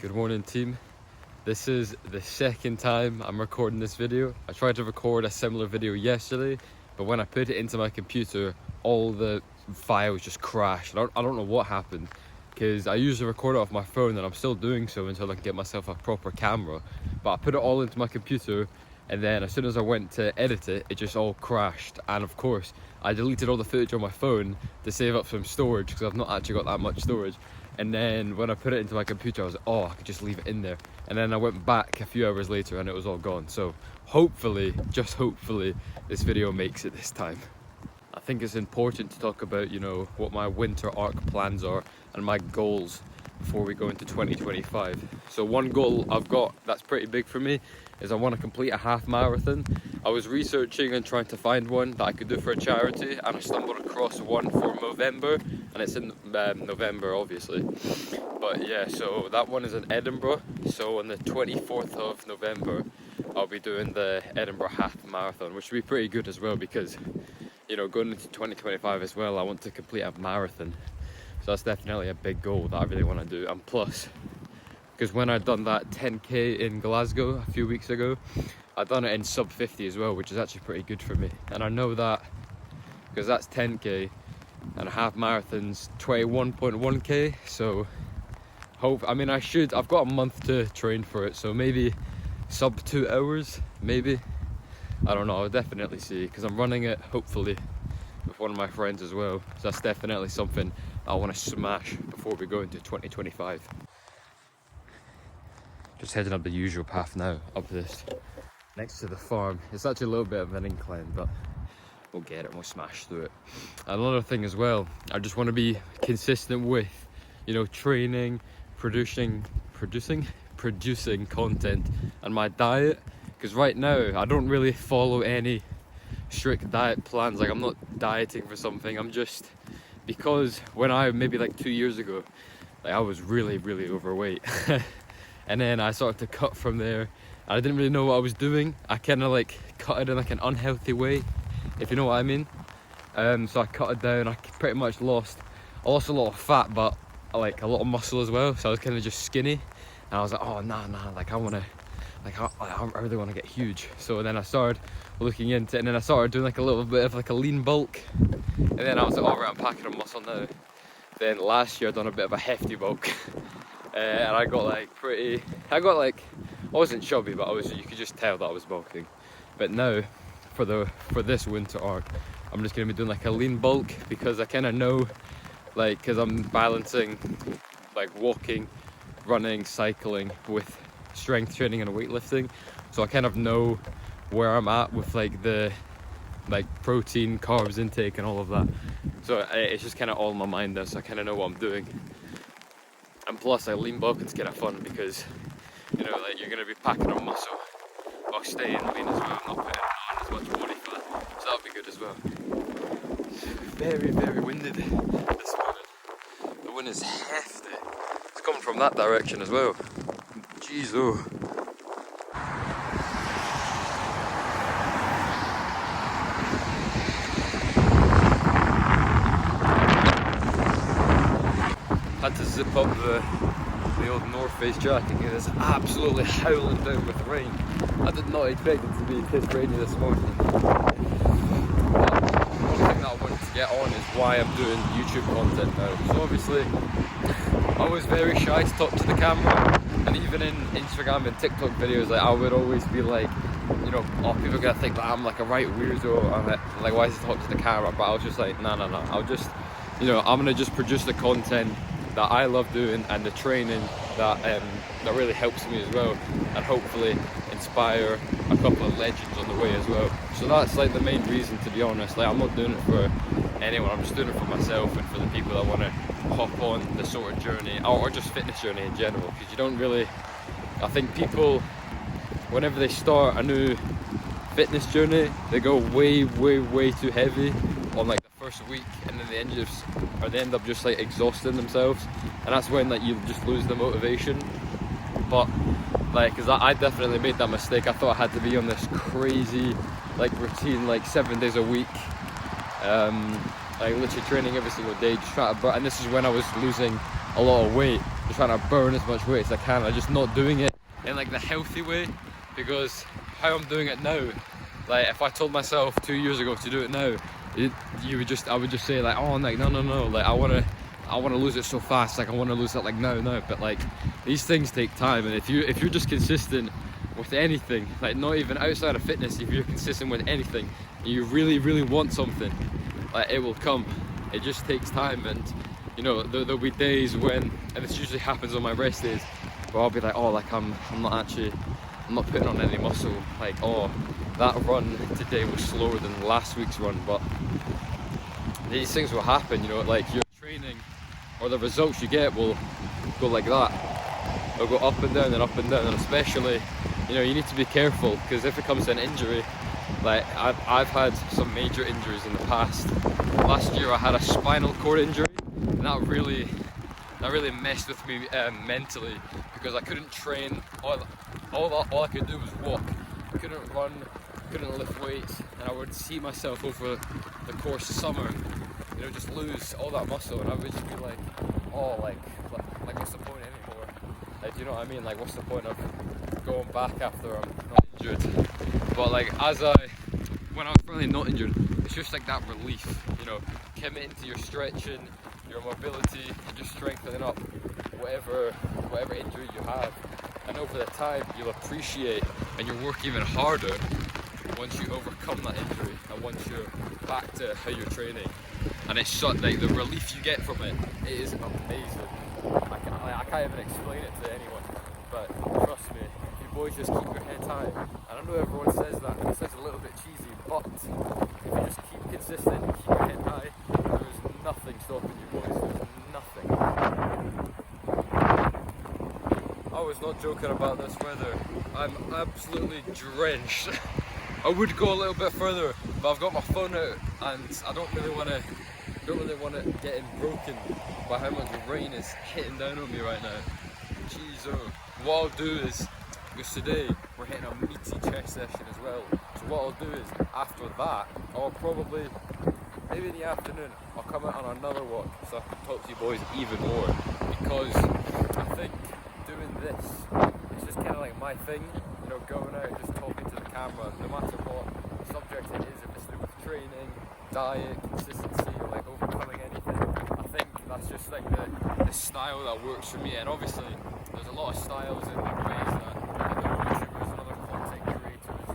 Good morning, team. This is the second time I'm recording this video. I tried to record a similar video yesterday, but when I put it into my computer, all the files just crashed. I don't know what happened, because I usually record it off my phone, and I'm still doing so until I can get myself a proper camera. But I put it all into my computer, and then as soon as I went to edit it, it just all crashed. And of course, I deleted all the footage on my phone to save up some storage, because I've not actually got that much storage. And then when I put it into my computer, I was like, oh, I could just leave it in there. And then I went back a few hours later and it was all gone. So hopefully, just hopefully, this video makes it this time. I think it's important to talk about, what my winter arc plans are and my goals before we go into 2025. So one goal I've got that's pretty big for me is I want to complete a half marathon. I was researching and trying to find one that I could do for a charity, and I stumbled across one for November, and it's in November obviously. But yeah, so that one is in Edinburgh. So on the 24th of November I'll be doing the Edinburgh half marathon, which will be pretty good as well, because going into 2025 as well, I want to complete a marathon. So that's definitely a big goal that I really want to do. And plus, because when I'd done that 10k in Glasgow a few weeks ago, I'd done it in sub 50 as well, which is actually pretty good for me. And I know that because that's 10k and a half marathon's 21.1k. So I've got a month to train for it, so maybe sub 2 hours, maybe. I don't know, I'll definitely see, because I'm running it hopefully with one of my friends as well. So that's definitely something I want to smash before we go into 2025. Just heading up the usual path now, up this, next to the farm. It's actually a little bit of an incline, but we'll get it and we'll smash through it. Another thing as well, I just want to be consistent with, training, producing content and my diet. Because right now, I don't really follow any strict diet plans. Like, I'm not dieting for something. I'm just, because when maybe like 2 years ago, I was really, really overweight. And then I started to cut from there. I didn't really know what I was doing. I kind of cut it in an unhealthy way, if you know what I mean. So I cut it down. I pretty much lost a lot of fat, but a lot of muscle as well. So I was kind of just skinny. And I was like, oh, nah, I really want to get huge. So then I started looking into it, and then I started doing a little bit of a lean bulk. And then I was like, oh, right, I'm packing on muscle now. Then last year I done a bit of a hefty bulk. And I got I wasn't chubby, but you could just tell that I was bulking. But now, for this winter arc, I'm just going to be doing a lean bulk, because I kind of know, because I'm balancing walking, running, cycling with strength training and weightlifting. So I kind of know where I'm at with the protein, carbs intake and all of that. So it's just kind of all in my mind now, so I kind of know what I'm doing. And plus, lean bulking is kind of fun, because you're going to be packing on muscle while staying lean as well, not putting on as much body fat. So that'll be good as well. Very, very winded this morning. The wind is hefty. It's coming from that direction as well. Jeez, oh. Had to zip up the old North Face jacket, because it's absolutely howling down with rain. I did not expect it to be this rainy this morning. But one thing that I wanted to get on is why I'm doing YouTube content now. So obviously, I was very shy to talk to the camera, and even in Instagram and TikTok videos, I would always be oh, people are gonna think that I'm a right weirdo. I'm why is he talking to the camera? But I was just no. I'll just, I'm gonna just produce the content that I love doing, and the training that really helps me as well, and hopefully inspire a couple of legends on the way as well. So that's the main reason, to be honest. I'm not doing it for anyone, I'm just doing it for myself and for the people that want to hop on the sort of journey, or just fitness journey in general. Because you don't really, I think people, whenever they start a new fitness journey, they go way, way, way too heavy on the first week, and then they end up just exhausting themselves, and that's when you just lose the motivation. But because I definitely made that mistake. I thought I had to be on this crazy routine 7 days a week, literally training every single day, just trying to, and this is when I was losing a lot of weight. just trying to burn as much weight as I can. I'm just not doing it in like the healthy way, because how I'm doing it now, like if I told myself 2 years ago to do it now, I would just say like, oh like no, like I wanna lose it so fast, like I wanna lose it like now. But like these things take time, and if you're just consistent with anything, like not even outside of fitness, if you're consistent with anything and you really want something, like it will come. It just takes time. And you know, there'll be days when, and this usually happens on my rest days, where I'll be like, oh like I'm not putting on any muscle, like oh that run today was slower than last week's run. But these things will happen, you know, like your training or the results you get will go like that. They'll go up and down and up and down, and especially, you know, you need to be careful, because if it comes to an injury, like I've had some major injuries in the past. Last year I had a spinal cord injury, and that really messed with me mentally, because I couldn't train. All I could do was walk. I couldn't run, couldn't lift weights, and I would see myself over the course of summer, you know, just lose all that muscle, and I would just be like, oh like what's the point anymore? Like, do you know what I mean? Like, what's the point of going back after I'm not injured? But like when I was finally not injured, it's just like that relief, you know, committing to your stretching, your mobility, and just strengthening up whatever injury you have. And over the time, you'll appreciate and you'll work even harder once you overcome that injury and once you're back to how you're training. And it's such, like, the relief you get from it is amazing. I can't even explain it to anyone, but trust me, if you boys just keep your heads high, and I know everyone says that, and it sounds a little bit cheesy, but if you just keep consistent and keep your head high, there's nothing stopping you boys, there's nothing. I was not joking about this weather. I'm absolutely drenched. I would go a little bit further, but I've got my phone out, and I don't really want it getting broken by how much rain is hitting down on me right now. Jeez, oh. What I'll do is, because today we're hitting a meaty chest session as well, so what I'll do is, after that, I'll probably, maybe in the afternoon, I'll come out on another walk so I can talk to you boys even more, because I think doing this, it's just kind of like my thing, you know, going out, just talking to the camera, no matter what subject it is, if it's to do with training, diet, consistency, or like overcoming anything. I think that's just like the style that works for me. And obviously there's a lot of styles and ways that other YouTubers and other content creators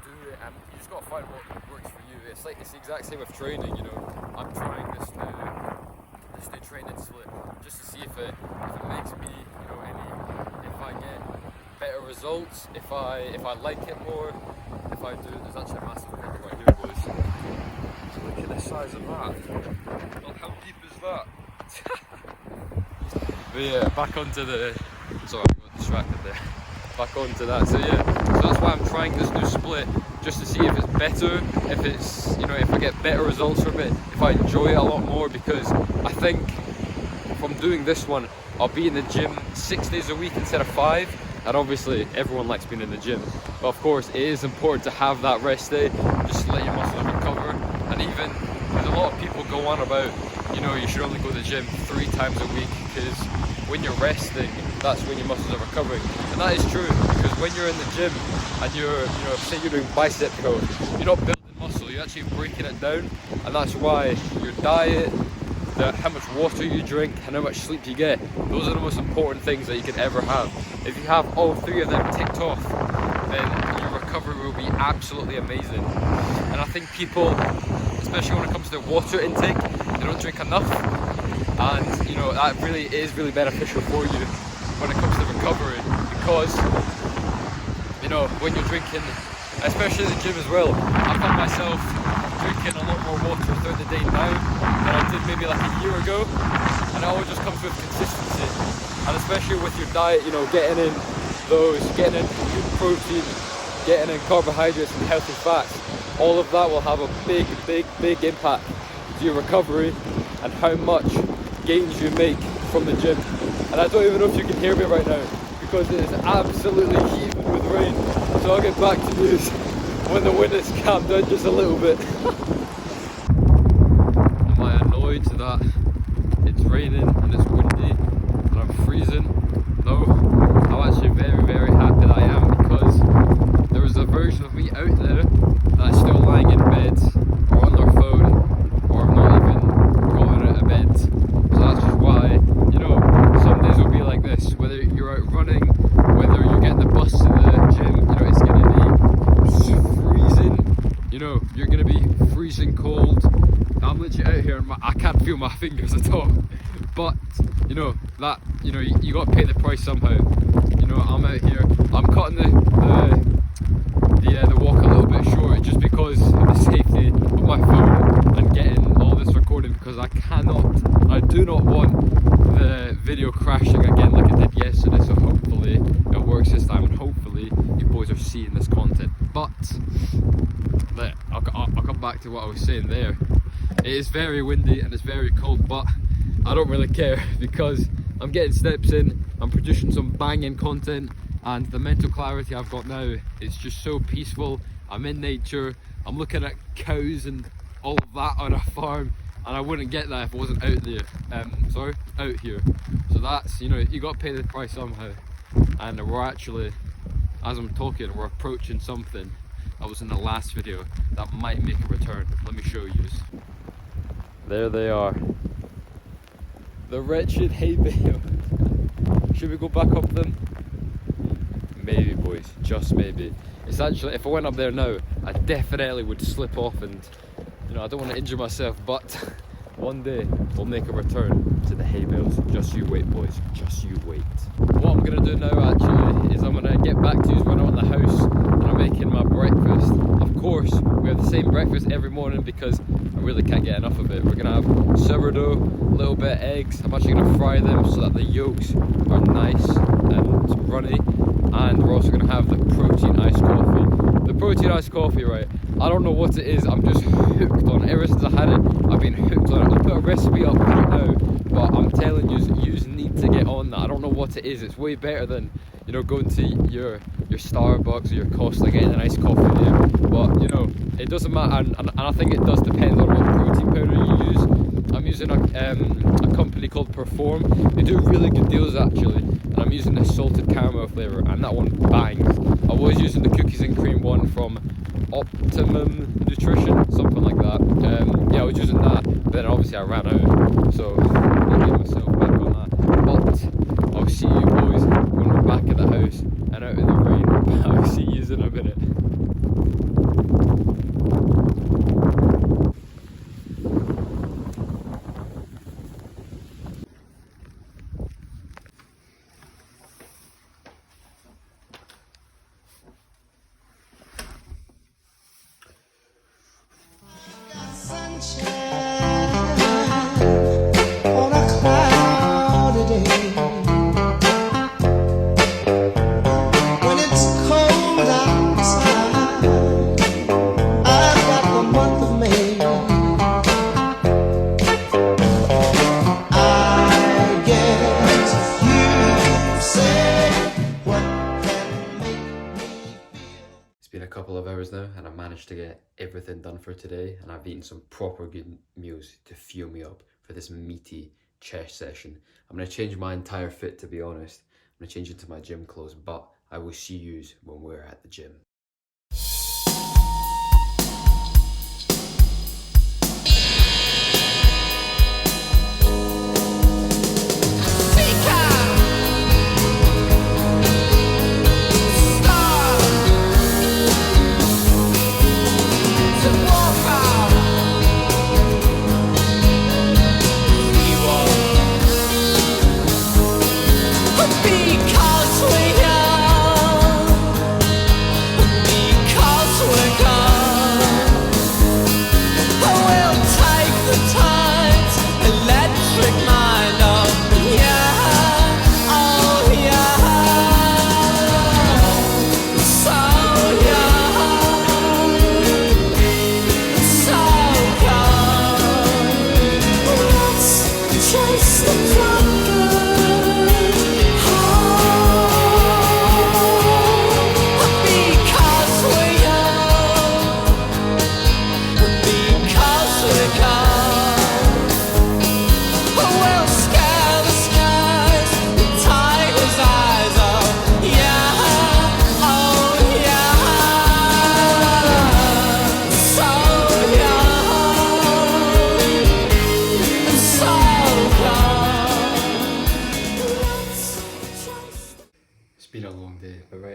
do it, and you just gotta find what works for you. It's like, it's the exact same with training, you know. I'm trying this new training split just to see if it makes me, you know, if I get better results, if I like it more, if I do. There's actually a massive picture right here, boys. Look at the size of that. Well, how deep is that? But yeah, back onto the, sorry, I got distracted there. Back onto that. So yeah, so that's why I'm trying this new split, just to see if it's better, if it's, you know, if I get better results from it, if I enjoy it a lot more, because I think from doing this one, I'll be in the gym 6 days a week instead of 5. And obviously everyone likes being in the gym, but of course it is important to have that rest day, just to let your muscles recover. And even, there's a lot of people go on about, you know, you should only go to the gym 3 times a week, because when you're resting, that's when your muscles are recovering. And that is true, because when you're in the gym and you're, you know, say you're doing bicep curls, you're not building muscle, you're actually breaking it down. And that's why your diet, how much water you drink, and how much sleep you get, those are the most important things that you can ever have. If you have all 3 of them ticked off, then your recovery will be absolutely amazing. And I think people, especially when it comes to water intake, they don't drink enough, and you know, that really is really beneficial for you when it comes to recovery, because you know, when you're drinking, especially in the gym as well, I find myself drinking a lot more water throughout the day now than I did maybe like a year ago, and it all just comes with consistency. And especially with your diet, you know, getting in good protein, getting in carbohydrates and healthy fats, all of that will have a big impact to your recovery and how much gains you make from the gym. And I don't even know if you can hear me right now, because it is absolutely heaving with rain. So I'll get back to you when the wind has calmed down just a little bit. Am I annoyed that it's raining and it's windy and I'm freezing? No, I'm actually very, very happy that I am, because there was a version of me out there that's still lying in bed or on their phone or not even gotten out of bed. So that's just why, you know, some days will be like this. Whether you're out running, whether you're getting the bus to the gym, you know, it's going to be freezing. You know, you're going to be freezing cold. I'm literally out here and I can't feel my fingers at all. But, you know, that, you know, you got to pay the price somehow. You know, I'm out here, I'm cutting the walk a little bit short just because of the safety of my phone and getting all this recording, because I do not want the video crashing again like it did yesterday. So hopefully it works this time, and hopefully you boys are seeing this content. But I'll come back to what I was saying there. It is very windy and it's very cold, but I don't really care because I'm getting steps in, I'm producing some banging content, and the mental clarity I've got now is just so peaceful. I'm in nature, I'm looking at cows and all of that on a farm, and I wouldn't get that if I wasn't out there. Out here. So that's, you know, you got to pay the price somehow. And we're actually, as I'm talking, we're approaching something that was in the last video that might make a return. Let me show you. There they are. The wretched hay bale. Should we go back up them? Maybe, boys, just maybe. It's actually, if I went up there now, I definitely would slip off, and you know, I don't want to injure myself, but one day we'll make a return to the hay bales. Just you wait, boys, just you wait. What I'm gonna do now actually is I'm gonna get back to you when I'm at the house and I'm making my breakfast. Of course, we have the same breakfast every morning because I really can't get enough of it. We're gonna have sourdough, a little bit of eggs. I'm actually gonna fry them so that the yolks are nice and runny. And we're also gonna have the protein iced coffee. The protein iced coffee, right? I don't know what it is, I'm just hooked on it. Ever since I had it, I've been hooked on it. I'll put a recipe up right now, but I'm telling you, you need to get on that. I don't know what it is. It's way better than, you know, going to your Starbucks or your Costa, getting an iced coffee there. But, you know, it doesn't matter, and I think it does depend on what protein powder you use. I'm using a company called Perform. They do really good deals actually, and I'm using the salted caramel flavour, and that one bangs. I was using the cookies and cream one from Optimum Nutrition, something like that. Yeah, I was using that, but then obviously I ran out, so I'll get myself back on that. But I'll see you boys when we're back at the house and out in the rain. I'll see you in a minute. Now, and I managed to get everything done for today, and I've eaten some proper good meals to fuel me up for this meaty chest session. I'm going to change my entire fit, to be honest. I'm going to change into my gym clothes, but I will see you when we're at the gym.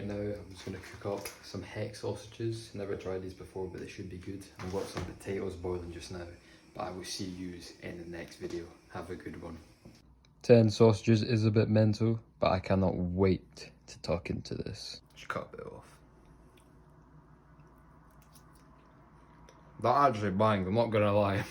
now I'm just going to cook up some hex sausages. Never tried these before, but they should be good. I've got some potatoes boiling just now, but I will see you in the next video. Have a good one. 10 sausages is a bit mental, but I cannot wait to tuck into this. Just cut a bit off. That actually banged, I'm not gonna lie.